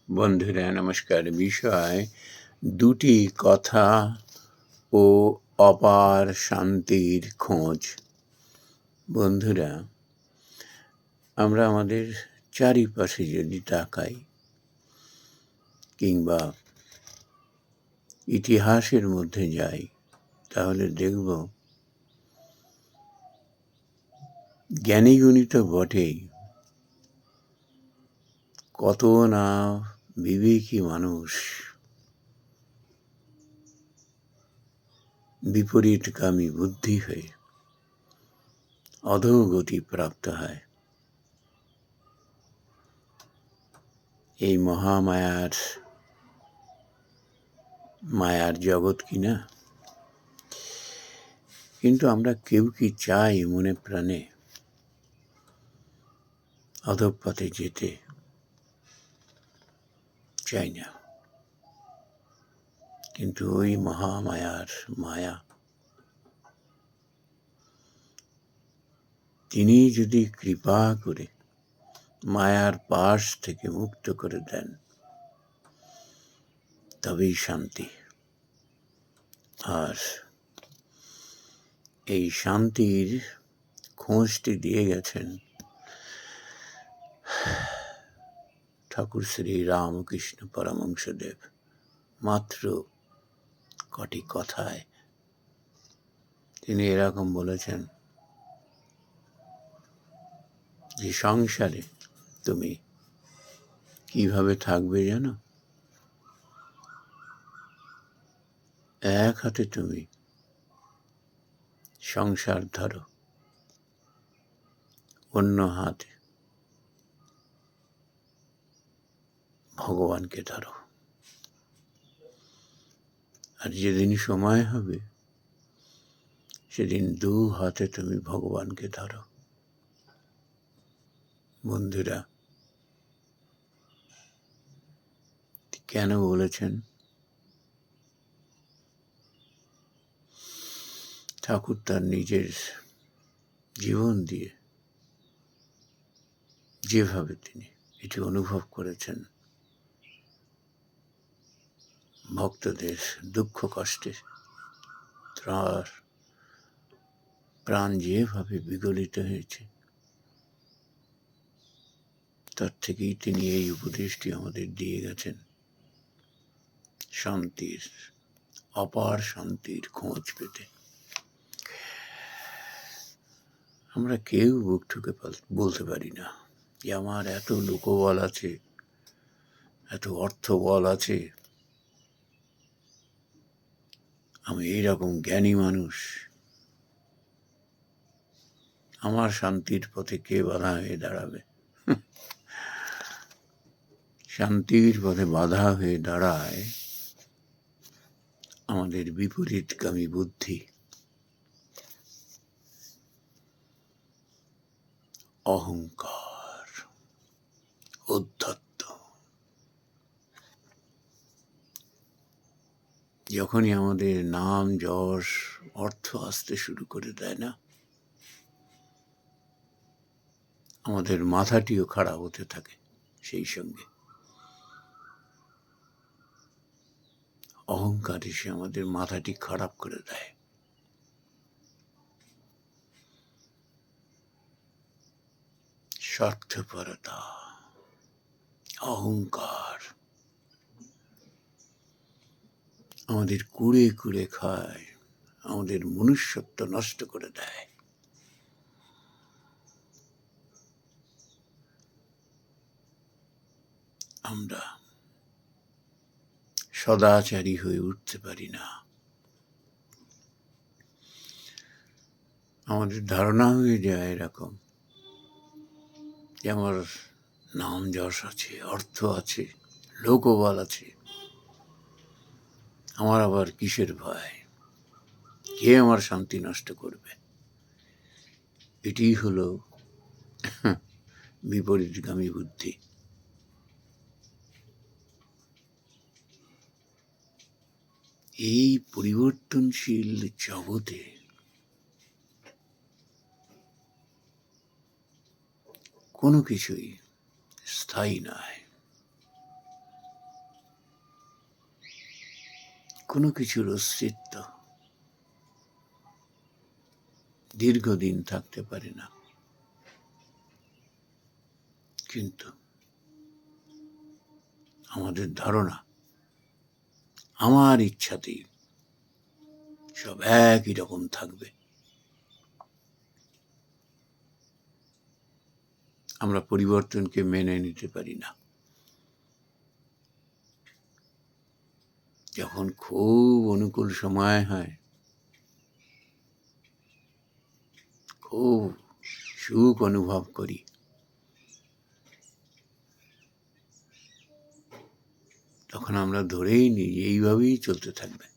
বন্ধুরা নমস্কার। বিষয় দুটি কথা ও অপার শান্তির খোঁজ। বন্ধুরা, আমরা আমাদের চারিপাশে যদি তাকাই কিংবা ইতিহাসের মধ্যে যাই, তাহলে দেখব জ্ঞানীগুণী তো বটেই, কত না বিবেকী মানুষ বিপরীতগামী বুদ্ধি হয়ে অধোগতি প্রাপ্ত হয়। এই মায়ার জগৎ কিনা। কিন্তু আমরা কেউ কি চাই মনে প্রাণে অধঃপথে যেতে? চাই না। কিন্তু ওই মায়া, তিনি যদি কৃপা করে মায়ার পাশ থেকে মুক্ত করে দেন, তবেই শান্তি। আর এই শান্তির খোঁজটি দিয়ে গেছেন ঠাকুর শ্রী রামকৃষ্ণ পরমহংসদেব মাত্র কটি কথায়। তিনি এরকম বলেছেন যে সংসারে তুমি কিভাবে থাকবে জানো? এক হাতে তুমি সংসার ধরো, অন্য হাতে ভগবানকে ধরো। আর যেদিন সময় হবে, সেদিন দু হাতে তুমি ভগবানকে ধরো। বন্ধুরা, কেন বলেছেন? ঠাকুর তার নিজের জীবন দিয়ে যেভাবে তিনি এটি অনুভব করেছেন, ভক্তদের দুঃখ কষ্টে তার প্রাণ যেভাবে বিগলিত হয়েছে, তার থেকেই তিনি এই উপদেশটি আমাদের দিয়ে গেছেন, শান্তির, অপার শান্তির খোঁজ পেতে। আমরা কেউ বুক ঠুকে বলতে পারি না যে আমার এত লোকবল আছে, এত অর্থবল আছে, আমি এইরকম জ্ঞানী মানুষ, আমার শান্তির পথে কে বাধা হয়ে দাঁড়াবে? শান্তির পথে বাধা হয়ে দাঁড়ায় আমাদের বিপরীতগামী বুদ্ধি, অহংকার, উদ্ধত্ত। যখনই আমাদের নাম যশ অর্থ আসতে শুরু করে দেয় না, আমাদের মাথাটিও খারাপ হতে থাকে। সেই সঙ্গে অহংকার এসে আমাদের মাথাটি খারাপ করে দেয়। স্বার্থপরতা, অহংকার আমাদের কুড়ে কুড়ে খায়, আমাদের মনুষ্যত্ব নষ্ট করে দেয়। আমরা সদাচারী হয়ে উঠতে পারি না। আমাদের ধারণা হয়ে যায় এরকম যে আমার নাম যশ আছে, অর্থ আছে, লোকবল আছে, আমার আবার কিসের ভয়? কে আমার শান্তি নষ্ট করবে? এটি হলো বিপরীতগামী বুদ্ধি। এই পরিবর্তনশীল জগতে কোনো কিছুই স্থায়ী নয়। কোনো কিছুর অস্তিত্ব দীর্ঘদিন থাকতে পারে না, কিন্তু আমাদের ধারণা আমার ইচ্ছাতেই সব একই রকম থাকবে। আমরা পরিবর্তনকে মেনে নিতে পারি না। যখন খুব অনুকূল সময় হয়, খুব সুখ অনুভব করি, তখন আমরা ধরেই নিই এইভাবেই চলতে থাকবে।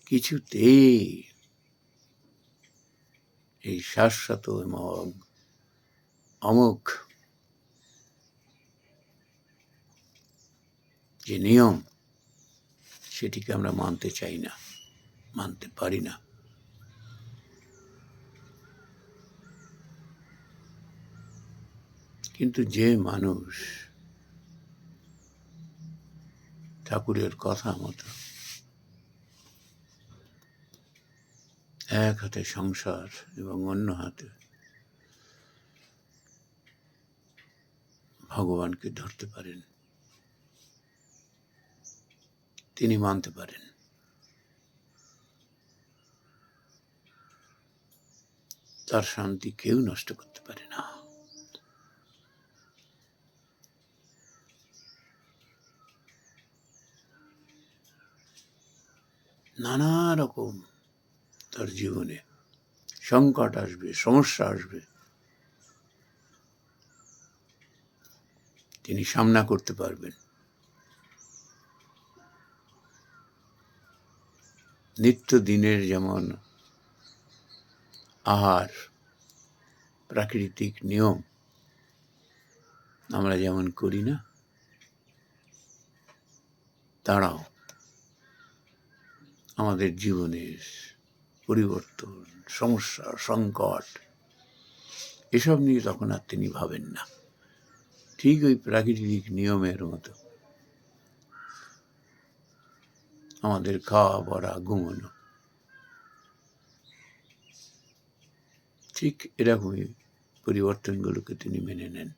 কিছুতেই এই শাশ্বত এবং অমোঘ যে নিয়ম, সেটিকে আমরা মানতে চাই না, মানতে পারি না। কিন্তু যে মানুষ ঠাকুরের কথা মতো এক হাতে সংসার এবং অন্য হাতে ভগবানকে ধরতে পারেন, তিনি মানতে পারেন। তার শান্তি কেউ নষ্ট করতে পারে না। নানা রকম তার জীবনে সংকট আসবে, সমস্যা আসবে, তিনি সামনা করতে পারবেন। নিত্যদিনের যেমন আহার, প্রাকৃতিক নিয়ম আমরা যেমন করি না, তারাও আমাদের জীবনের পরিবর্তন, সমস্যা, সংকট এসব নিয়ে তখন আর তিনি ভাবেন না। ঠিক ওই প্রাকৃতিক নিয়মের মতো আমাদের খাওয়া, পড়া, ঘুমানো, ঠিক এরকমই পরিবর্তনগুলোকে তিনি মেনে নেন।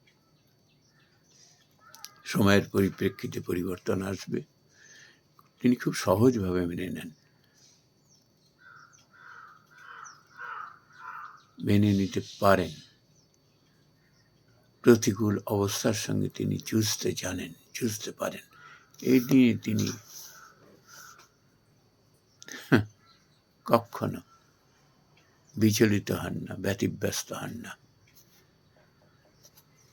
সময়ের পরিপ্রেক্ষিতে পরিবর্তন আসবে, তিনি খুব সহজভাবে মেনে নেন। মেনে নিতে পারেন। প্রতিকূল অবস্থার সঙ্গে তিনি যুঝতে জানেন, যুঝতে পারেন। এই নিয়ে তিনি কখনো বিচলিত হন না, ব্যতিব্যস্ত হন না।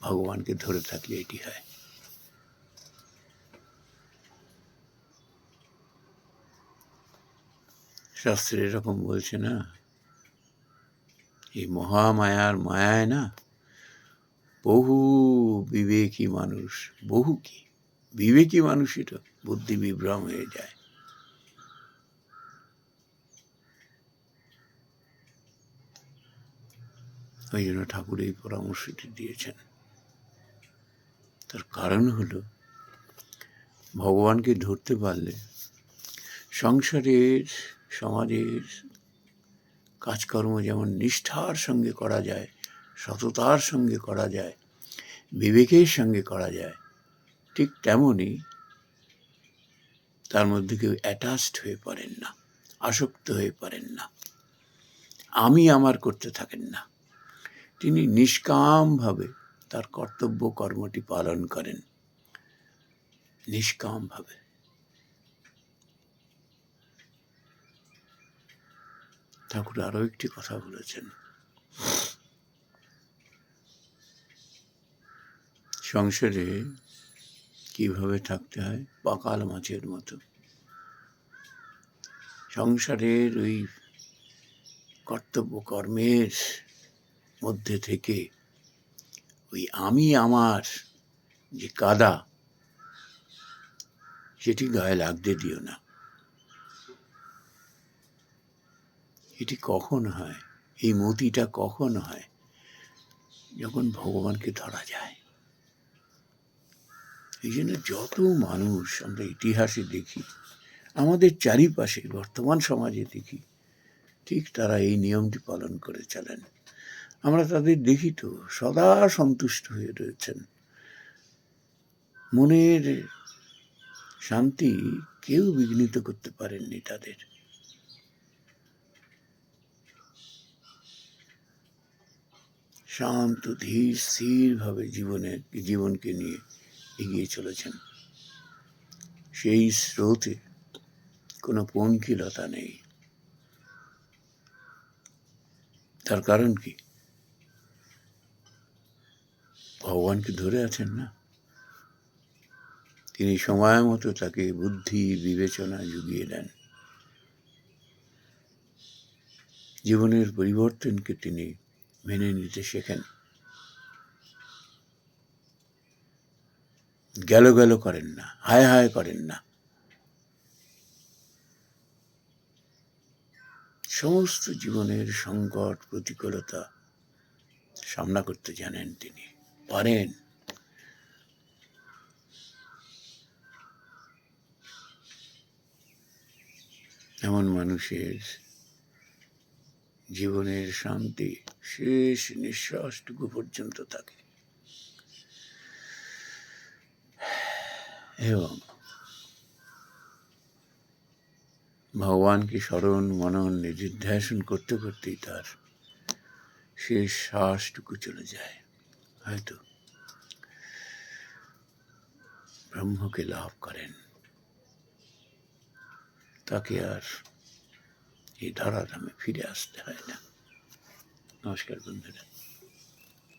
ভগবানকে ধরে থাকলে এটি হয়। শাস্ত্রে এরকম বলছে না, এই মহামায়ার মায়ায় না বহু বিবেকী মানুষ, বহু কি বিবেকী মানুষেরও বুদ্ধি বিভ্রম হয়ে যায়। ওই জন্য ঠাকুর এই পরামর্শটি দিয়েছেন। তার কারণ হলো, ভগবানকে ধরতে পারলে সংসারের, সমাজের কাজকর্ম যেমন নিষ্ঠার সঙ্গে করা যায়, সততার সঙ্গে করা যায়, বিবেকের সঙ্গে করা যায়, ঠিক তেমনই তার মধ্যে কেউ অ্যাটাচড হয়ে পড়েন না, আসক্ত হয়ে পড়েন না, আমি আমার করতে থাকেন না। তিনি নিষ্কামভাবে তার কর্তব্য কর্মটি পালন করেন, নিষ্কামভাবে। ঠাকুর আরো একটি কথা বলেছেন, সংসারে কিভাবে থাকতে হয়, পাকাল মাছের মতো। সংসারের ওই কর্তব্য কর্মের মধ্যে থেকে ওই আমি আমার যে কাদা, সেটি গায়ে লাগতে দিও না। এটি কখন হয়, এই মতিটা কখন হয়, যখন ভগবানকে ধরা যায়। এই জন্য যত মানুষ আমরা ইতিহাসে দেখি, আমাদের চারিপাশে বর্তমান সমাজে দেখি, ঠিক তারা এই নিয়মটি পালন করে চলেন। আমরা তাদের দেখি তো সদা সন্তুষ্ট হয়ে রয়েছেন। মনের শান্তি কেউ বিঘ্নিত করতে পারেননি তাদের। শান্ত ধীর স্থিরভাবে জীবনকে নিয়ে এগিয়ে চলেছেন। সেই স্রোতে কোনো পঙ্কিলতা নেই। তার কারণ কি? ভগবানকে ধরে আছেন না। তিনি সময় মতো তাকে বুদ্ধি বিবেচনা জুগিয়ে দেন। জীবনের পরিবর্তনকে তিনি মেনে নিতে শেখেন। গেল গেল করেন না, হায় হায় করেন না। সমস্ত জীবনের সংকট প্রতিকূলতা সামনা করতে জানেন, তিনি পারেন। এমন মানুষের জীবনের শান্তি শেষ নিঃশ্বাসটুকু পর্যন্ত থাকে। এবং ভগবানকে স্মরণ মনন নিধিধ্যাসন করতে করতেই তার শেষ শ্বাসটুকু চলে যায়। হয়তো ব্রহ্মকে লাভ করেন। তাকে আর এই ধরাধামে ফিরে আসতে হয় না। নমস্কার বন্ধুরা।